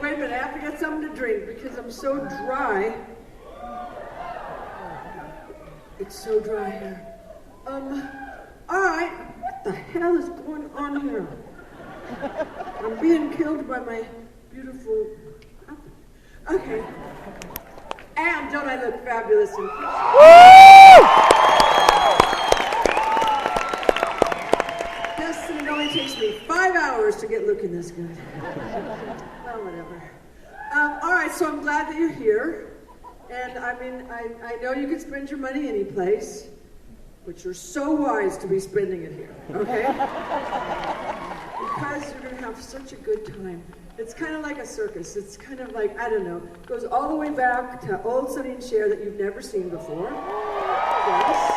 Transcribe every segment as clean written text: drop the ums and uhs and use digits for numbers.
Wait a minute, I have to get something to drink because I'm so dry. It's so dry here. Alright, what the hell is going on here? I'm being killed by my beautiful... Okay. And don't I look fabulous in Yes, and it only takes me 5 hours to get looking this good. Well, whatever. Alright, so I'm glad that you're here. And I mean, I know you can spend your money any place, but you're so wise to be spending it here, okay? Because you're going to have such a good time. It's kind of like a circus. It's kind of like, I don't know, it goes all the way back to old Sonny and Cher that you've never seen before. Yes.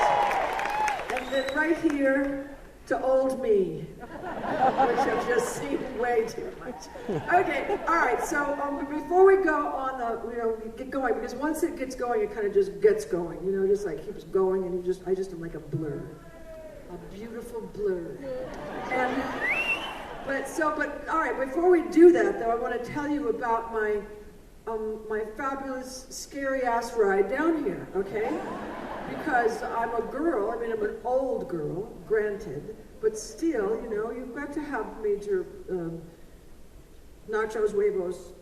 And then right here to old me, which I've just seen way too much. Okay, all right, so before we go on get going, because once it gets going, it kind of just gets going, just like keeps going, and I just am like a blur. A beautiful blur. But all right, before we do that, though, I want to tell you about my fabulous, scary-ass ride down here, okay? Because I'm a girl, I'm an old girl, granted, but still, you've got to have major nachos, huevos.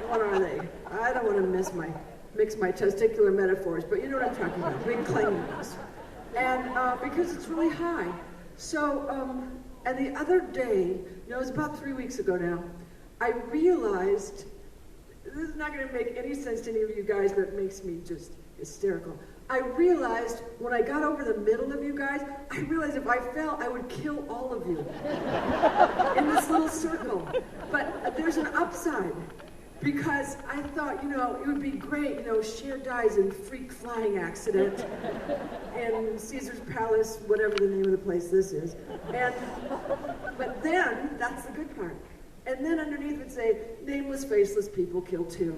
What are they? I don't want to mix my testicular metaphors, but you know what I'm talking about, big cleanliness. And because it's really high. So, and the other day, it was about 3 weeks ago now, I realized, this is not going to make any sense to any of you guys, but it makes me just hysterical. I realized when I got over the middle of you guys, I realized if I fell, I would kill all of you in this little circle. But there's an upside, because I thought, it would be great, Cher dies in freak flying accident in Caesar's Palace, whatever the name of the place this is. But then, that's the good part. And then underneath it would say, nameless, faceless people killed too.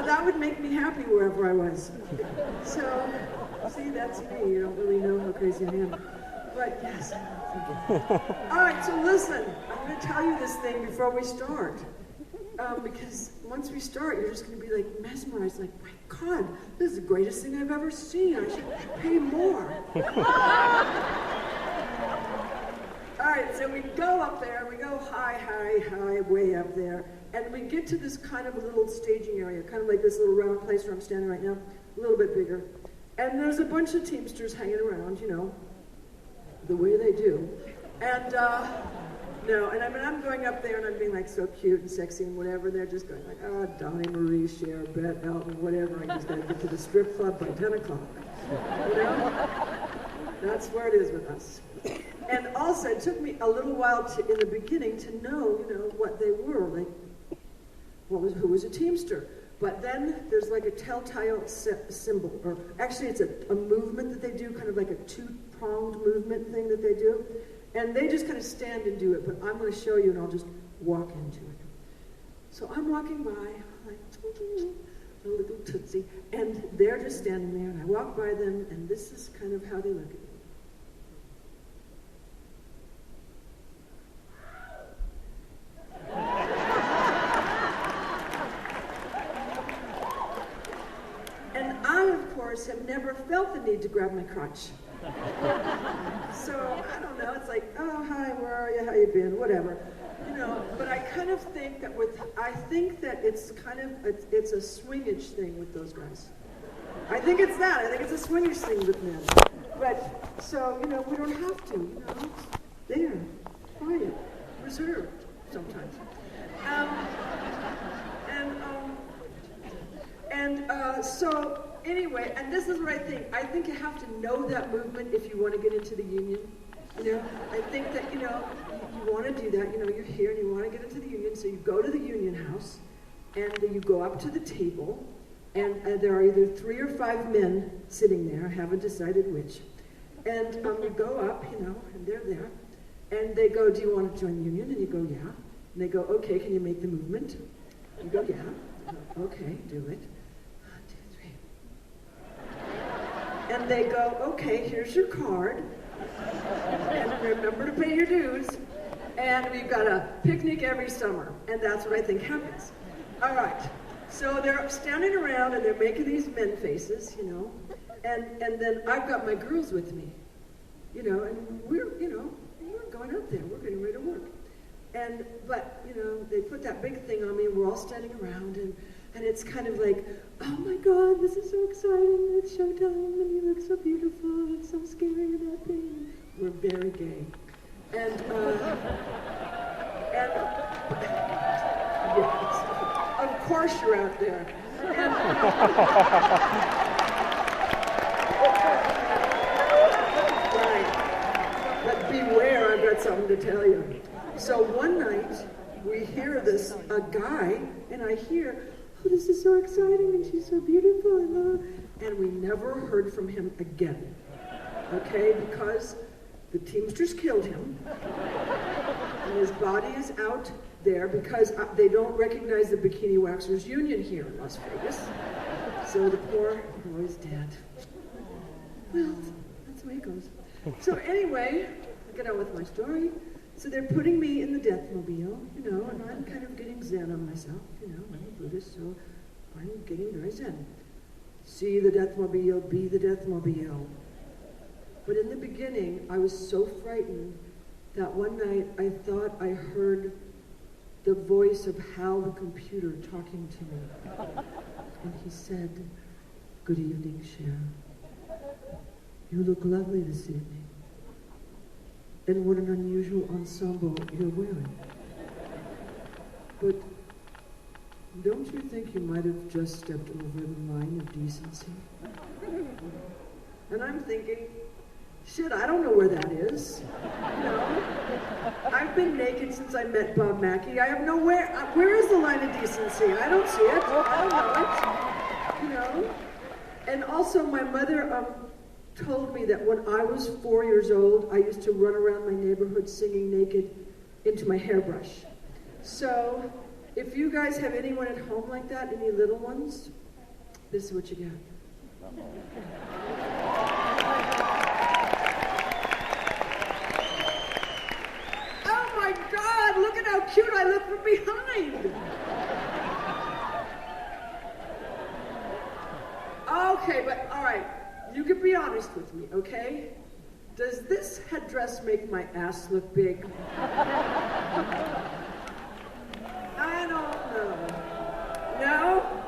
That would make me happy wherever I was. So, see, that's me. You don't really know how crazy I am. But yes. All right, so listen. I'm going to tell you this thing before we start. Because once we start, you're just going to be like mesmerized, like, my God, this is the greatest thing I've ever seen. I should pay more. All right, so we go up there, we go high, way up there, and we get to this kind of a little staging area, kind of like this little round place where I'm standing right now, a little bit bigger. And there's a bunch of Teamsters hanging around, the way they do. And, I'm going up there and I'm being like so cute and sexy and whatever, and they're just going like, Donnie Marie, Cher, Bette, Elton, whatever, I just gotta get to the strip club by 10 o'clock. That's where it is with us. And also, it took me a little while in the beginning to know, what they were, like, who was a Teamster. But then there's like a telltale symbol, or actually it's a movement that they do, kind of like a two-pronged movement thing that they do. And they just kind of stand and do it, but I'm going to show you and I'll just walk into it. So I'm walking by, like, a little tootsie, and they're just standing there, and I walk by them, and this is kind of how they look at me. Have never felt the need to grab my crotch. So, I don't know, it's like, oh, hi, where are you, how you been, whatever. But I kind of think that it's kind of, it's a swingage thing with those guys. I think it's that, I think it's a swingage thing with men. But, so, we don't have to, it's there, quiet, reserved, sometimes. So, anyway, and this is what I think. I think you have to know that movement if you want to get into the union. I think that, you want to do that. You're here and you want to get into the union, so you go to the union house, and you go up to the table, and there are either 3 or 5 men sitting there, I haven't decided which, and you go up, and they're there, and they go, do you want to join the union? And you go, yeah. And they go, okay, can you make the movement? You go, yeah. Okay, do it. And they go, okay, here's your card, and remember to pay your dues. And we've got a picnic every summer, and that's what I think happens. All right, so they're standing around and they're making these men faces, you know, and then I've got my girls with me, you know, and we're going up there, we're getting ready to work. But, you know, they put that big thing on me, and we're all standing around, and it's kind of like, oh my God, this is so exciting, it's Showtime, and you look so beautiful, it's so scary, and that thing. We're very gay. And yes, of course you're out there. Right. But beware, I've got something to tell you. So one night, we hear a guy, and I hear, oh, this is so exciting, and she's so beautiful, and we never heard from him again, okay, because the Teamsters killed him, and his body is out there because they don't recognize the Bikini Waxers Union here in Las Vegas, so the poor boy's dead. Well, that's the way it goes. So anyway, I get on with my story. So they're putting me in the Deathmobile, you know, and I'm kind of getting zen on myself, you know, I'm a Buddhist, so I'm getting very zen. See the Deathmobile, be the Deathmobile. But in the beginning, I was so frightened that one night I thought I heard the voice of Hal the computer talking to me. And he said, "Good evening, Cher. You look lovely this evening. And what an unusual ensemble you're wearing. But don't you think you might have just stepped over the line of decency?" And I'm thinking, shit, I don't know where that is. You know, I've been naked since I met Bob Mackie. I have where is the line of decency? I don't see it. I don't know it. You know? And also my mother told me that when I was 4 years old, I used to run around my neighborhood singing naked into my hairbrush. So if you guys have anyone at home like that, any little ones, this is what you get. Oh my God, look at how cute I look from behind. Okay, but all right, you can be honest with me, okay? Does this headdress make my ass look big? I don't know. No?